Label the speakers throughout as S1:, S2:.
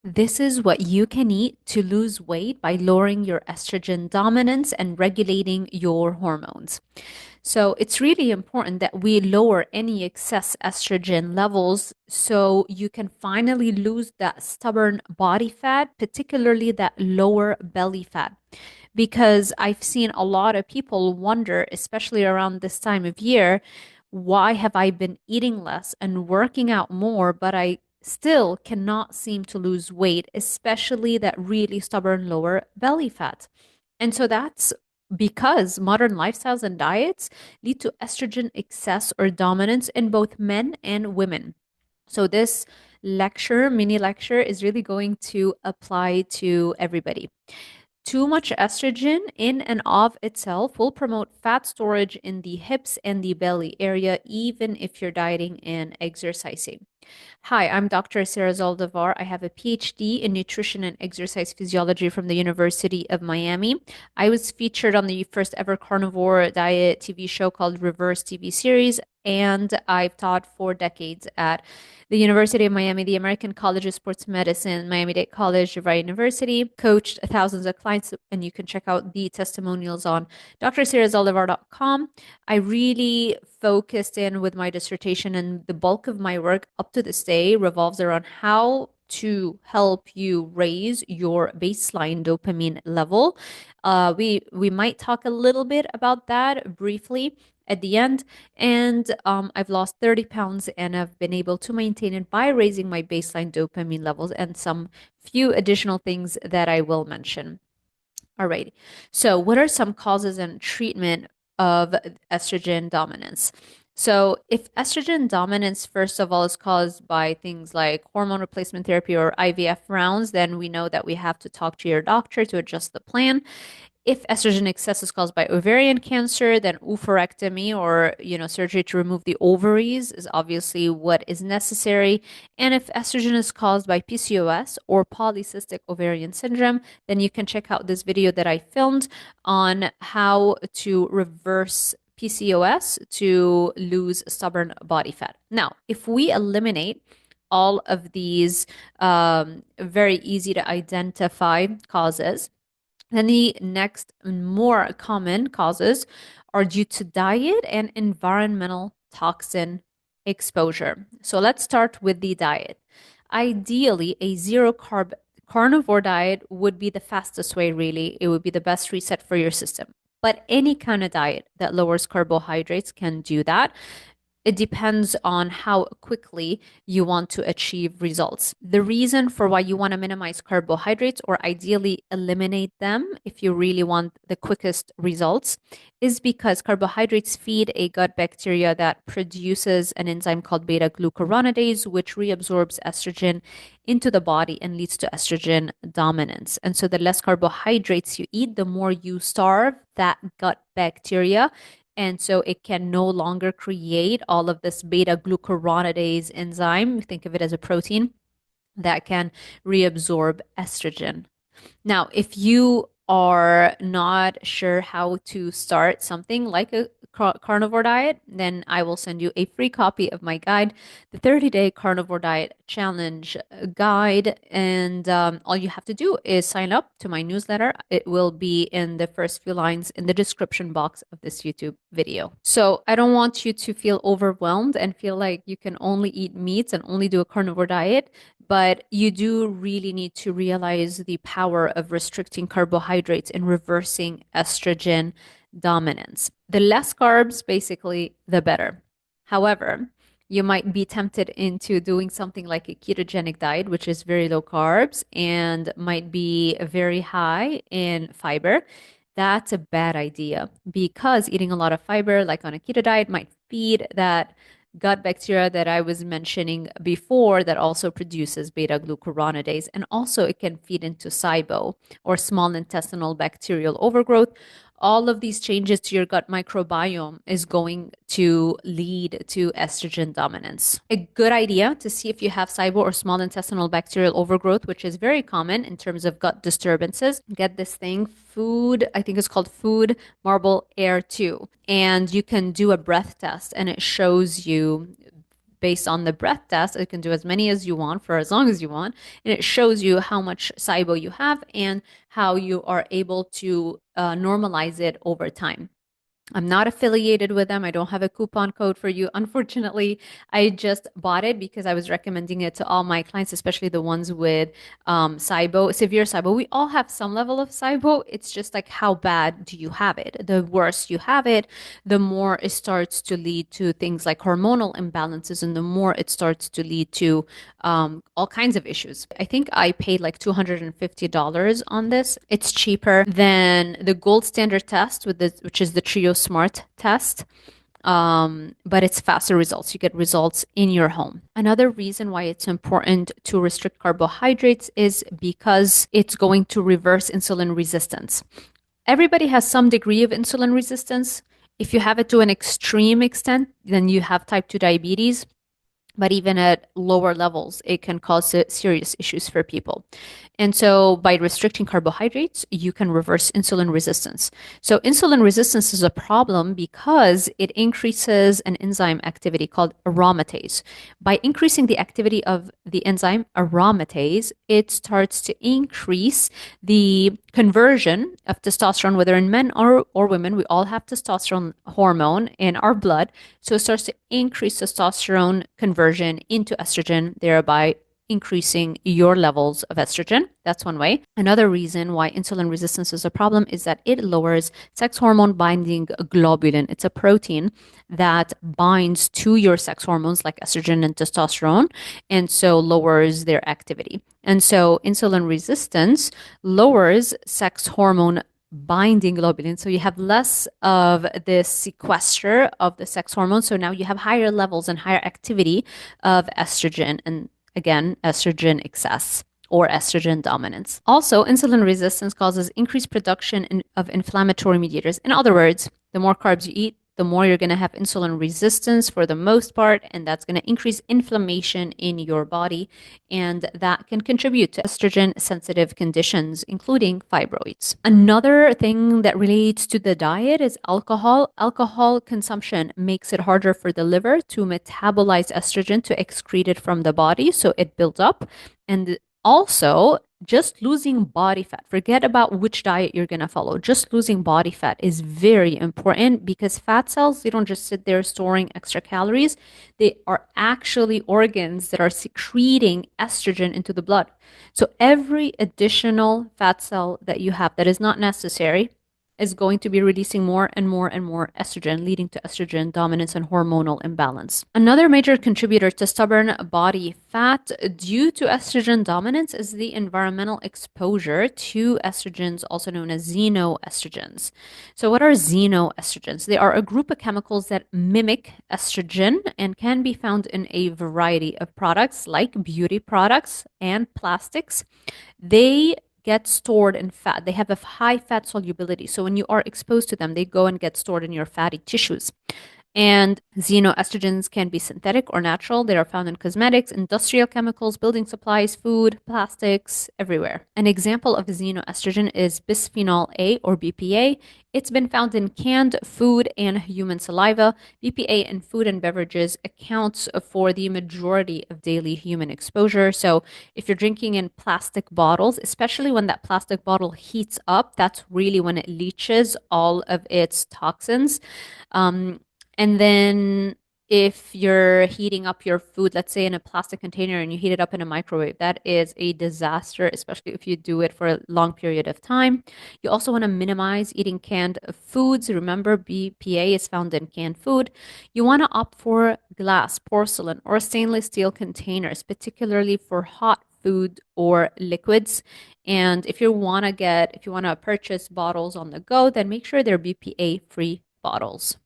S1: This is what you can eat to lose weight by lowering your estrogen dominance and regulating your hormones. So, it's really important that we lower any excess estrogen levels so you can finally lose that stubborn body fat, particularly that lower belly fat. Because I've seen a lot of people wonder, especially around this time of year, why have I been eating less and working out more, but I still cannot seem to lose weight, especially that really stubborn lower belly fat. And so that's because modern lifestyles and diets lead to estrogen excess or dominance in both men and women. So this mini lecture, is really going to apply to everybody. Too much estrogen in and of itself will promote fat storage in the hips and the belly area, even if you're dieting and exercising. Hi, I'm Dr. Sarah Zaldivar. I have a Ph.D. in nutrition and exercise physiology from the University of Miami. I was featured on the first ever carnivore diet TV show called Reverse TV series, and I've taught 4 decades at the University of Miami, the American College of Sports Medicine, Miami-Dade College, DeVry University, coached thousands of clients, and you can check out the testimonials on drsarahzaldivar.com. I really focused in with my dissertation, and the bulk of my work up to this day revolves around how to help you raise your baseline dopamine level. We might talk a little bit about that briefly at the end. And I've lost 30 pounds and I've been able to maintain it by raising my baseline dopamine levels and some few additional things that I will mention. All right. So, what are some causes and treatment of estrogen dominance? So, if estrogen dominance, first of all, is caused by things like hormone replacement therapy or IVF rounds, then we know that we have to talk to your doctor to adjust the plan. If estrogen excess is caused by ovarian cancer, then oophorectomy or surgery to remove the ovaries is obviously what is necessary. And if estrogen is caused by PCOS or polycystic ovarian syndrome, then you can check out this video that I filmed on how to reverse PCOS to lose stubborn body fat. Now, if we eliminate all of these very easy to identify causes, then the next more common causes are due to diet and environmental toxin exposure. So let's start with the diet. Ideally, a zero carb carnivore diet would be the fastest way, really. It would be the best reset for your system. But any kind of diet that lowers carbohydrates can do that. It depends on how quickly you want to achieve results. The reason for why you want to minimize carbohydrates or ideally eliminate them if you really want the quickest results is because carbohydrates feed a gut bacteria that produces an enzyme called beta glucuronidase, which reabsorbs estrogen into the body and leads to estrogen dominance. And so the less carbohydrates you eat, the more you starve that gut bacteria, and so it can no longer create all of this beta glucuronidase enzyme. Think of it as a protein that can reabsorb estrogen. Now, if you are not sure how to start something like a carnivore diet, then I will send you a free copy of my guide, the 30-day carnivore diet challenge guide. And all you have to do is sign up to my newsletter. It will be in the first few lines in the description box of this YouTube video. So I don't want you to feel overwhelmed and feel like you can only eat meats and only do a carnivore diet. But you do really need to realize the power of restricting carbohydrates and reversing estrogen dominance. The less carbs, basically, the better. However, you might be tempted into doing something like a ketogenic diet, which is very low carbs and might be very high in fiber. That's a bad idea because eating a lot of fiber, like on a keto diet, might feed that gut bacteria that I was mentioning before that also produces beta glucuronidase. And also it can feed into SIBO or small intestinal bacterial overgrowth. All of these changes to your gut microbiome is going to lead to estrogen dominance. A good idea to see if you have SIBO or small intestinal bacterial overgrowth, which is very common in terms of gut disturbances. Get this thing, food, I think it's called Food Marble Air 2. And you can do a breath test and it shows you based on the breath test. You can do as many as you want for as long as you want. And it shows you how much SIBO you have and how you are able to normalize it over time. I'm not affiliated with them. I don't have a coupon code for you. Unfortunately, I just bought it because I was recommending it to all my clients, especially the ones with SIBO, severe SIBO. We all have some level of SIBO. It's just like, how bad do you have it? The worse you have it, the more it starts to lead to things like hormonal imbalances, and the more it starts to lead to all kinds of issues. I think I paid like $250 on this. It's cheaper than the gold standard test, which is the Trio Smart test. But it's faster results. You get results in your home. Another reason why it's important to restrict carbohydrates is because it's going to reverse insulin resistance. Everybody has some degree of insulin resistance. If you have it to an extreme extent, then you have type 2 diabetes. But even at lower levels, it can cause serious issues for people. And so by restricting carbohydrates, you can reverse insulin resistance. So insulin resistance is a problem because it increases an enzyme activity called aromatase. By increasing the activity of the enzyme aromatase, it starts to increase the conversion of testosterone, whether in men or women. We all have testosterone hormone in our blood. So it starts to increase testosterone conversion into estrogen, thereby increasing your levels of estrogen. That's one way. Another reason why insulin resistance is a problem is that it lowers sex hormone binding globulin. It's a protein that binds to your sex hormones like estrogen and testosterone, and so lowers their activity. And so insulin resistance lowers sex hormone binding globulin. So you have less of this sequester of the sex hormone. So now you have higher levels and higher activity of estrogen, and again, estrogen excess or estrogen dominance. Also, insulin resistance causes increased production of inflammatory mediators. In other words, the more carbs you eat, the more you're going to have insulin resistance for the most part, and that's going to increase inflammation in your body, and that can contribute to estrogen-sensitive conditions, including fibroids. Another thing that relates to the diet is alcohol. Alcohol consumption makes it harder for the liver to metabolize estrogen, to excrete it from the body, so it builds up. And also, just losing body fat. Forget about which diet you're going to follow. Just losing body fat is very important because fat cells, they don't just sit there storing extra calories. They are actually organs that are secreting estrogen into the blood. So every additional fat cell that you have that is not necessary is going to be releasing more and more and more estrogen, leading to estrogen dominance and hormonal imbalance. Another major contributor to stubborn body fat due to estrogen dominance is the environmental exposure to estrogens, also known as xenoestrogens. So what are xenoestrogens? They are a group of chemicals that mimic estrogen and can be found in a variety of products like beauty products and plastics. They get stored in fat. They have a high fat solubility. So when you are exposed to them, they go and get stored in your fatty tissues. And xenoestrogens can be synthetic or natural. They are found in cosmetics, industrial chemicals, building supplies, food, plastics, everywhere. An example of a xenoestrogen is bisphenol A or BPA. It's been found in canned food and human saliva. BPA in food and beverages accounts for the majority of daily human exposure. So if you're drinking in plastic bottles, especially when that plastic bottle heats up, that's really when it leaches all of its toxins. And then if you're heating up your food, let's say in a plastic container, and you heat it up in a microwave, that is a disaster, especially if you do it for a long period of time. You also want to minimize eating canned foods. Remember, BPA is found in canned food. You want to opt for glass, porcelain, or stainless steel containers, particularly for hot food or liquids. And if you want to purchase bottles on the go, then make sure they're BPA-free bottles.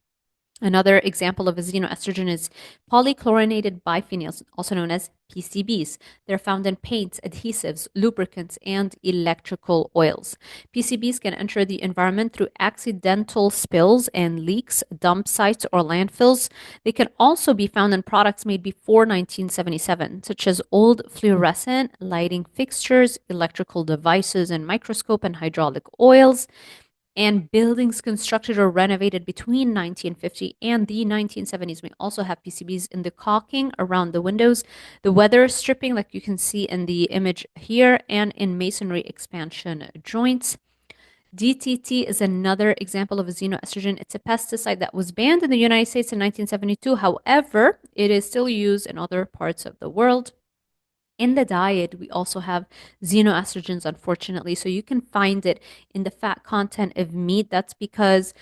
S1: Another example of a xenoestrogen is polychlorinated biphenyls, also known as PCBs. They're found in paints, adhesives, lubricants, and electrical oils. PCBs can enter the environment through accidental spills and leaks, dump sites, or landfills. They can also be found in products made before 1977, such as old fluorescent lighting fixtures, electrical devices, and microscope and hydraulic oils. And buildings constructed or renovated between 1950 and the 1970s may also have PCBs in the caulking around the windows, the weather stripping, like you can see in the image here, and in masonry expansion joints. DTT is another example of a xenoestrogen. It's a pesticide that was banned in the United States in 1972. However, it is still used in other parts of the world. In the diet, we also have xenoestrogens, unfortunately. So you can find it in the fat content of meat. That's because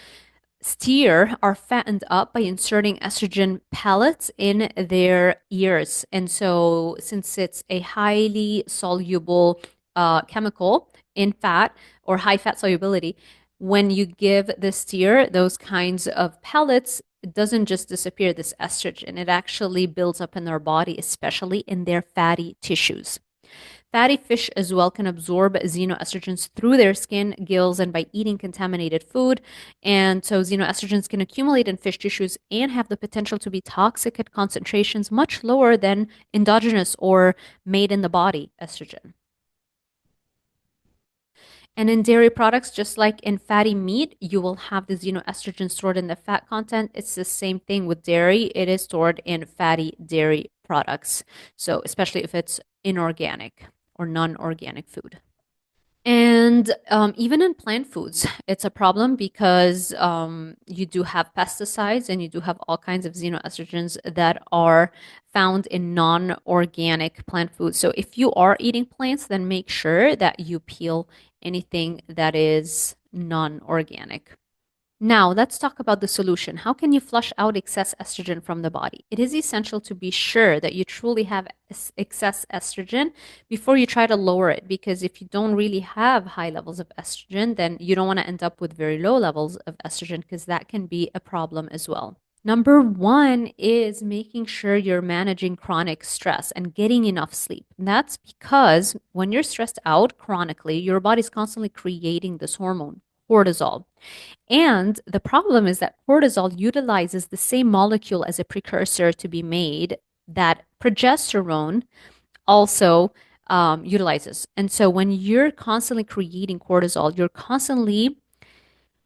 S1: steer are fattened up by inserting estrogen pellets in their ears. And so, since it's a highly soluble chemical in fat or high fat solubility, when you give the steer those kinds of pellets, it doesn't just disappear, this estrogen. It actually builds up in their body, especially in their fatty tissues. Fatty fish as well can absorb xenoestrogens through their skin, gills, and by eating contaminated food. And so xenoestrogens can accumulate in fish tissues and have the potential to be toxic at concentrations much lower than endogenous or made in the body estrogen. And in dairy products, just like in fatty meat, you will have the xenoestrogen stored in the fat content. It's the same thing with dairy. It is stored in fatty dairy products. So especially if it's inorganic or non-organic food. And even in plant foods, it's a problem because you do have pesticides and you do have all kinds of xenoestrogens that are found in non-organic plant foods. So if you are eating plants, then make sure that you peel anything that is non-organic. Now, let's talk about the solution. How can you flush out excess estrogen from the body? It is essential to be sure that you truly have excess estrogen before you try to lower it, because if you don't really have high levels of estrogen, then you don't want to end up with very low levels of estrogen, because that can be a problem as well. Number one is making sure you're managing chronic stress and getting enough sleep. And that's because when you're stressed out chronically, your body's constantly creating this hormone, cortisol. And the problem is that cortisol utilizes the same molecule as a precursor to be made that progesterone also utilizes. And so when you're constantly creating cortisol, you're constantly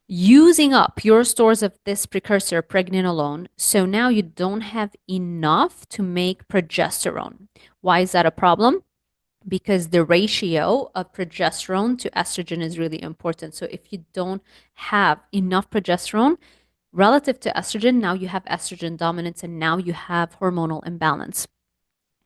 S1: using up your stores of this precursor, pregnenolone. So now you don't have enough to make progesterone. Why is that a problem? Because the ratio of progesterone to estrogen is really important. So if you don't have enough progesterone relative to estrogen, now you have estrogen dominance and now you have hormonal imbalance.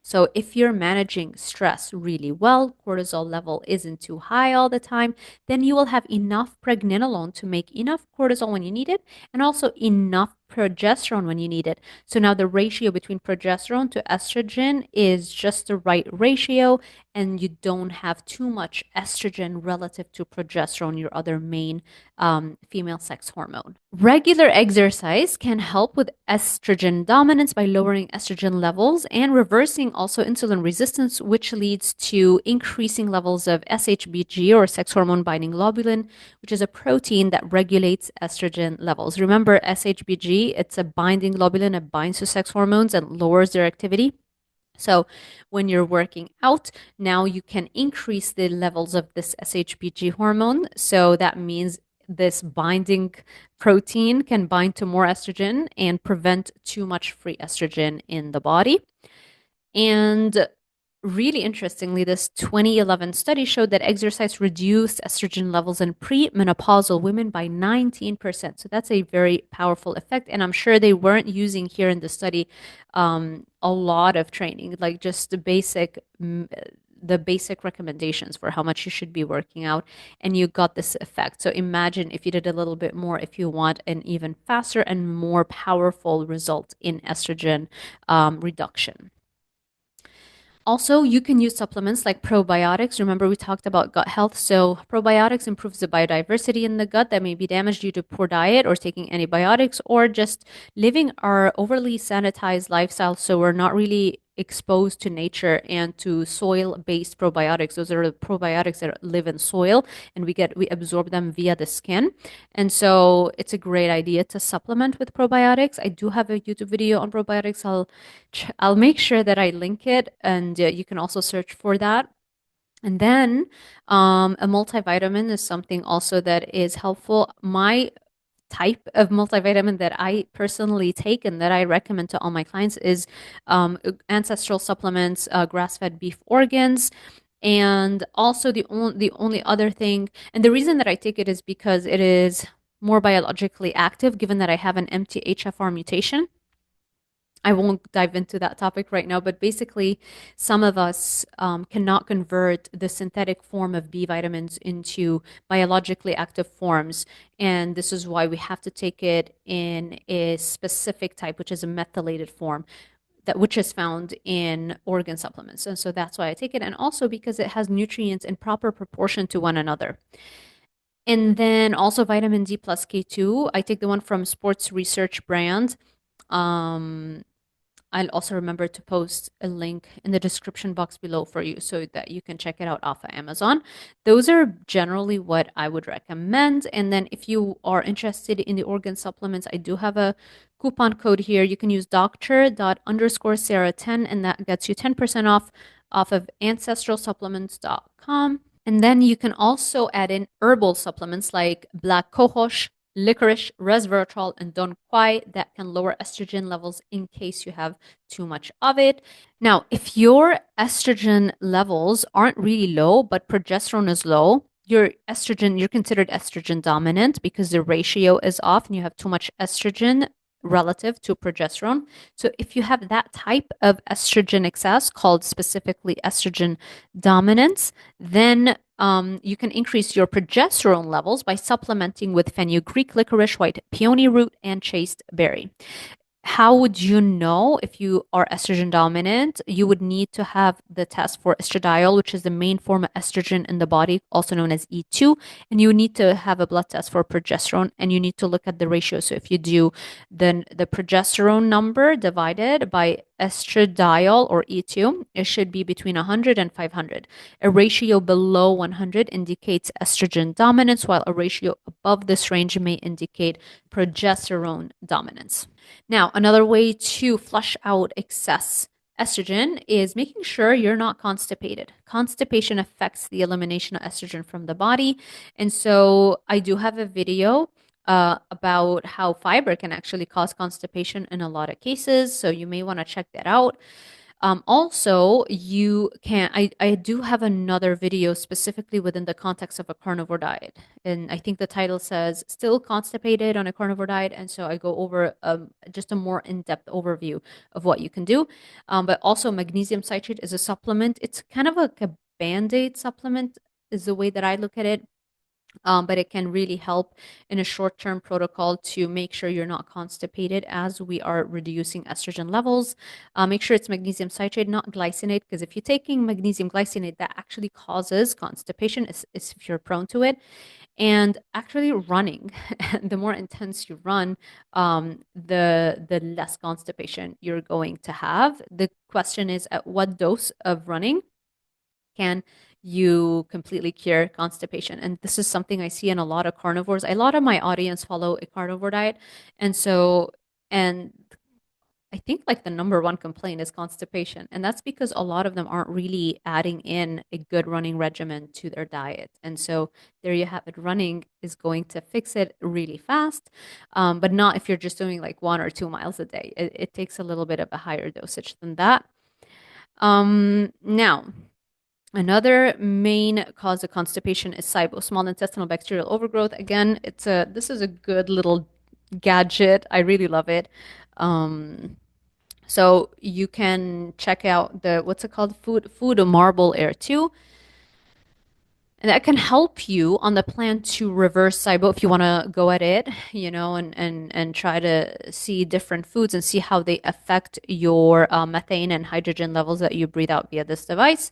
S1: So if you're managing stress really well, cortisol level isn't too high all the time, then you will have enough pregnenolone to make enough cortisol when you need it and also enough progesterone when you need it. So now the ratio between progesterone to estrogen is just the right ratio, and you don't have too much estrogen relative to progesterone, your other main female sex hormone. Regular exercise can help with estrogen dominance by lowering estrogen levels and reversing also insulin resistance, which leads to increasing levels of SHBG, or sex hormone binding globulin, which is a protein that regulates estrogen levels. Remember, SHBG, it's a binding globulin. It binds to sex hormones and lowers their activity. So when you're working out, now you can increase the levels of this SHBG hormone. So that means this binding protein can bind to more estrogen and prevent too much free estrogen in the body. And really interestingly, this 2011 study showed that exercise reduced estrogen levels in premenopausal women by 19%. So that's a very powerful effect. And I'm sure they weren't using here in the study a lot of training, like just the basic recommendations for how much you should be working out, and you got this effect. So imagine if you did a little bit more, if you want an even faster and more powerful result in estrogen reduction. Also, you can use supplements like probiotics. Remember, we talked about gut health. So probiotics improves the biodiversity in the gut that may be damaged due to poor diet or taking antibiotics or just living our overly sanitized lifestyle. So we're not really exposed to nature and to soil-based probiotics. Those are the probiotics that live in soil, and we absorb them via the skin. And so it's a great idea to supplement with probiotics. I do have a YouTube video on probiotics. I'll make sure that I link it, and you can also search for that. And then a multivitamin is something also that is helpful. My type of multivitamin that I personally take and that I recommend to all my clients is ancestral supplements, grass-fed beef organs, and also the only other thing, and the reason that I take it is because it is more biologically active, given that I have an MTHFR mutation. I won't dive into that topic right now, but basically, some of us cannot convert the synthetic form of B vitamins into biologically active forms. And this is why we have to take it in a specific type, which is a methylated form, which is found in organ supplements. And so that's why I take it. And also because it has nutrients in proper proportion to one another. And then also vitamin D plus K2. I take the one from Sports Research Brand. Um, I'll also remember to post a link in the description box below for you so that you can check it out off of Amazon. Those are generally what I would recommend. And then if you are interested in the organ supplements, I do have a coupon code here. You can use doctor._Sarah10 and that gets you 10% off of ancestralsupplements.com. And then you can also add in herbal supplements like black cohosh, licorice, resveratrol, and Don Quai that can lower estrogen levels in case you have too much of it. Now, if your estrogen levels aren't really low, but progesterone is low, you're considered estrogen dominant because the ratio is off and you have too much estrogen relative to progesterone. So if you have that type of estrogen excess called specifically estrogen dominance, then you can increase your progesterone levels by supplementing with fenugreek, licorice, white peony root, and chaste berry. How would you know if you are estrogen dominant? You would need to have the test for estradiol, which is the main form of estrogen in the body, also known as E2. And you need to have a blood test for progesterone, and you need to look at the ratio. So if you do then the progesterone number divided by estradiol or E2, it should be between 100 and 500. A ratio below 100 indicates estrogen dominance, while a ratio above this range may indicate progesterone dominance. Now, another way to flush out excess estrogen is making sure you're not constipated. Constipation affects the elimination of estrogen from the body. And so I do have a video about how fiber can actually cause constipation in a lot of cases. So you may want to check that out. Also, I do have another video specifically within the context of a carnivore diet. And I think the title says Still Constipated on a Carnivore Diet. And so I go over just a more in-depth overview of what you can do. But also magnesium citrate is a supplement. It's kind of like a Band-Aid supplement is the way that I look at it. But it can really help in a short-term protocol to make sure you're not constipated as we are reducing estrogen levels. Make sure it's magnesium citrate, not glycinate, because if you're taking magnesium glycinate, that actually causes constipation if you're prone to it. And actually running, the more intense you run, the less constipation you're going to have. The question is, at what dose of running can you completely cure constipation? And this is something I see in a lot of carnivores. A lot of my audience follow a carnivore diet. And I think like the number one complaint is constipation. And that's because a lot of them aren't really adding in a good running regimen to their diet. And so there you have it. Running is going to fix it really fast, but not if you're just doing like 1 or 2 miles a day. It takes a little bit of a higher dosage than that. Now, another main cause of constipation is SIBO, small intestinal bacterial overgrowth. Again, this is a good little gadget. I really love it. So you can check out what's it called? Food Marble Air 2. And that can help you on the plan to reverse SIBO if you want to go at it, and try to see different foods and see how they affect your methane and hydrogen levels that you breathe out via this device.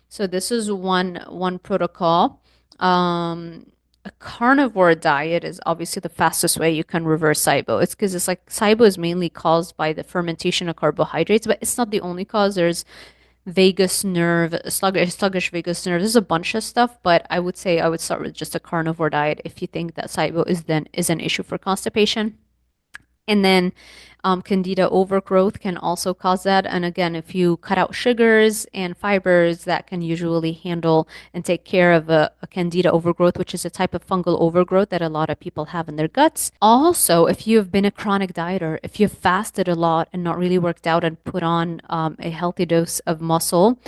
S1: So this is one protocol. A carnivore diet is obviously the fastest way you can reverse SIBO. It's because it's like SIBO is mainly caused by the fermentation of carbohydrates, but it's not the only cause. There's vagus nerve, sluggish vagus nerve. There's a bunch of stuff, but I would say I would start with just a carnivore diet if you think that SIBO is an issue for constipation. And then candida overgrowth can also cause that. And again, if you cut out sugars and fibers, that can usually handle and take care of a candida overgrowth, which is a type of fungal overgrowth that a lot of people have in their guts. Also, if you've been a chronic dieter, if you've fasted a lot and not really worked out and put on a healthy dose of muscle,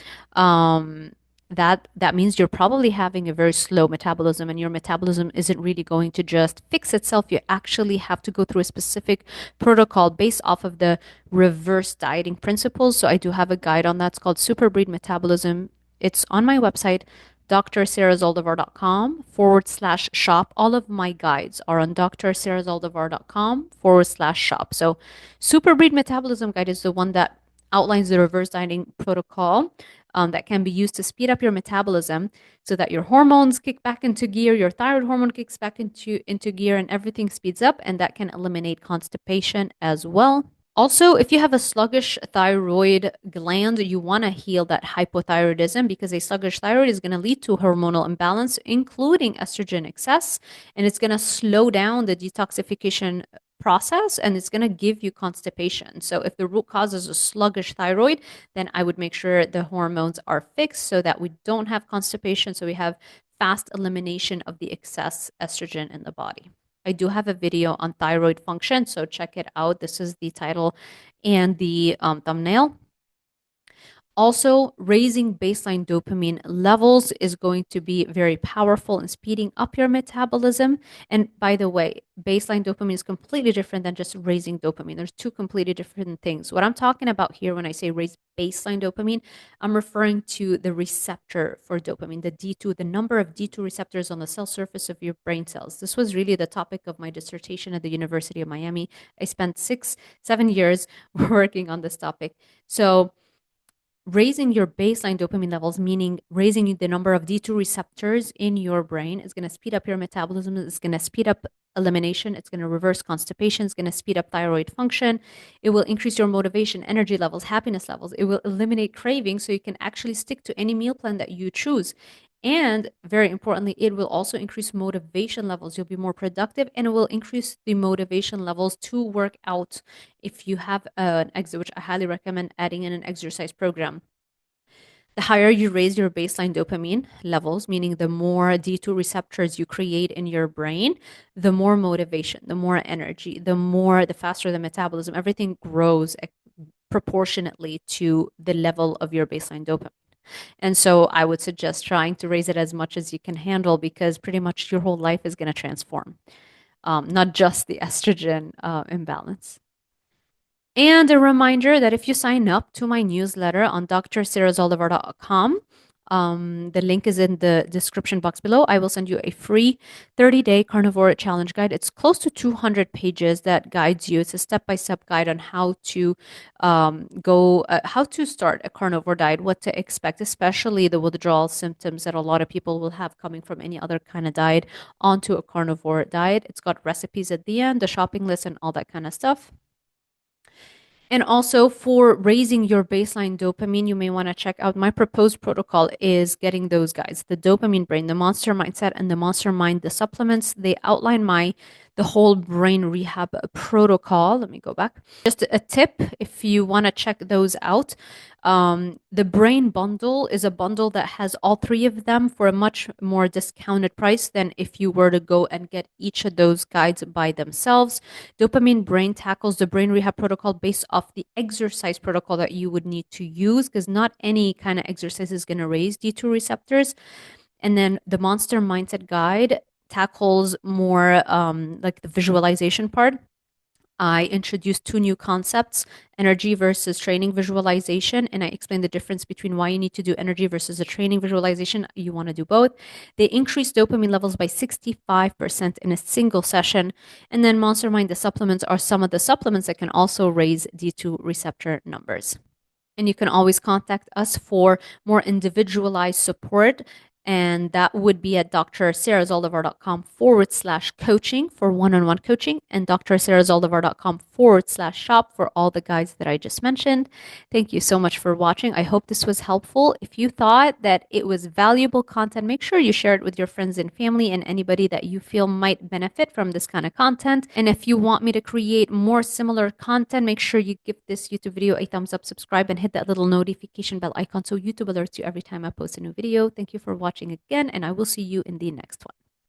S1: that means you're probably having a very slow metabolism, and your metabolism isn't really going to just fix itself. You actually have to go through a specific protocol based off of the reverse dieting principles. So I do have a guide on that. It's called SUPERBREED METABOLISM. It's on my website, drsarahzaldivar.com/shop. All of my guides are on drsarahzaldivar.com/shop. So SUPERBREED Metabolism Guide is the one that outlines the reverse dieting protocol that can be used to speed up your metabolism so that your hormones kick back into gear, your thyroid hormone kicks back into gear, and everything speeds up, and that can eliminate constipation as well. Also, if you have a sluggish thyroid gland, you want to heal that hypothyroidism, because a sluggish thyroid is going to lead to hormonal imbalance, including estrogen excess, and it's going to slow down the detoxification process, and it's going to give you constipation. So if the root cause is a sluggish thyroid, then I would make sure the hormones are fixed so that we don't have constipation, so we have fast elimination of the excess estrogen in the body. I do have a video on thyroid function, so check it out. This is the title and the thumbnail. Also, raising baseline dopamine levels is going to be very powerful in speeding up your metabolism. And by the way, baseline dopamine is completely different than just raising dopamine. There's two completely different things. What I'm talking about here when I say raise baseline dopamine, I'm referring to the receptor for dopamine, the D2, the number of D2 receptors on the cell surface of your brain cells. This was really the topic of my dissertation at the University of Miami. I spent 6-7 years working on this topic. So raising your baseline dopamine levels, meaning raising the number of D2 receptors in your brain, is going to speed up your metabolism. It's going to speed up elimination. It's going to reverse constipation. It's going to speed up thyroid function. It will increase your motivation, energy levels, happiness levels. It will eliminate cravings so you can actually stick to any meal plan that you choose. And very importantly, it will also increase motivation levels. You'll be more productive, and it will increase the motivation levels to work out if you have an exercise, which I highly recommend adding in an exercise program. The higher you raise your baseline dopamine levels, meaning the more D2 receptors you create in your brain, the more motivation, the more energy, the faster the metabolism, everything grows proportionately to the level of your baseline dopamine. And so I would suggest trying to raise it as much as you can handle, because pretty much your whole life is going to transform, not just the estrogen imbalance. And a reminder that if you sign up to my newsletter on drsarahzaldivar.com, the link is in the description box below. I will send you a free 30-day carnivore challenge guide. It's close to 200 pages that guides you. It's a step-by-step guide on how to how to start a carnivore diet, what to expect, especially the withdrawal symptoms that a lot of people will have coming from any other kind of diet onto a carnivore diet. It's got recipes at the end, the shopping list, and all that kind of stuff. And also, for raising your baseline dopamine, you may want to check out my proposed protocol is getting those guys, the Dopamine Brain, the Monster Mindset, and the Monster Mind, the supplements. They outline the whole brain rehab protocol. Let me go back. Just a tip, if you want to check those out. The Brain Bundle is a bundle that has all three of them for a much more discounted price than if you were to go and get each of those guides by themselves. Dopamine Brain tackles the brain rehab protocol based off the exercise protocol that you would need to use, because not any kind of exercise is going to raise D2 receptors. And then the Monster Mindset Guide tackles more like the visualization part. I introduced 2 new concepts, energy versus training visualization, and I explained the difference between why you need to do energy versus a training visualization. You want to do both. They increase dopamine levels by 65% in a single session. And then Monster Mind, the supplements, are some of the supplements that can also raise D2 receptor numbers. And you can always contact us for more individualized support And that would be at drsarahzaldivar.com/coaching for one-on-one coaching, and drsarahzaldivar.com/shop for all the guides that I just mentioned. Thank you so much for watching. I hope this was helpful. If you thought that it was valuable content, make sure you share it with your friends and family and anybody that you feel might benefit from this kind of content. And if you want me to create more similar content, make sure you give this YouTube video a thumbs up, subscribe, and hit that little notification bell icon so YouTube alerts you every time I post a new video. Thank you for watching again, and I will see you in the next one.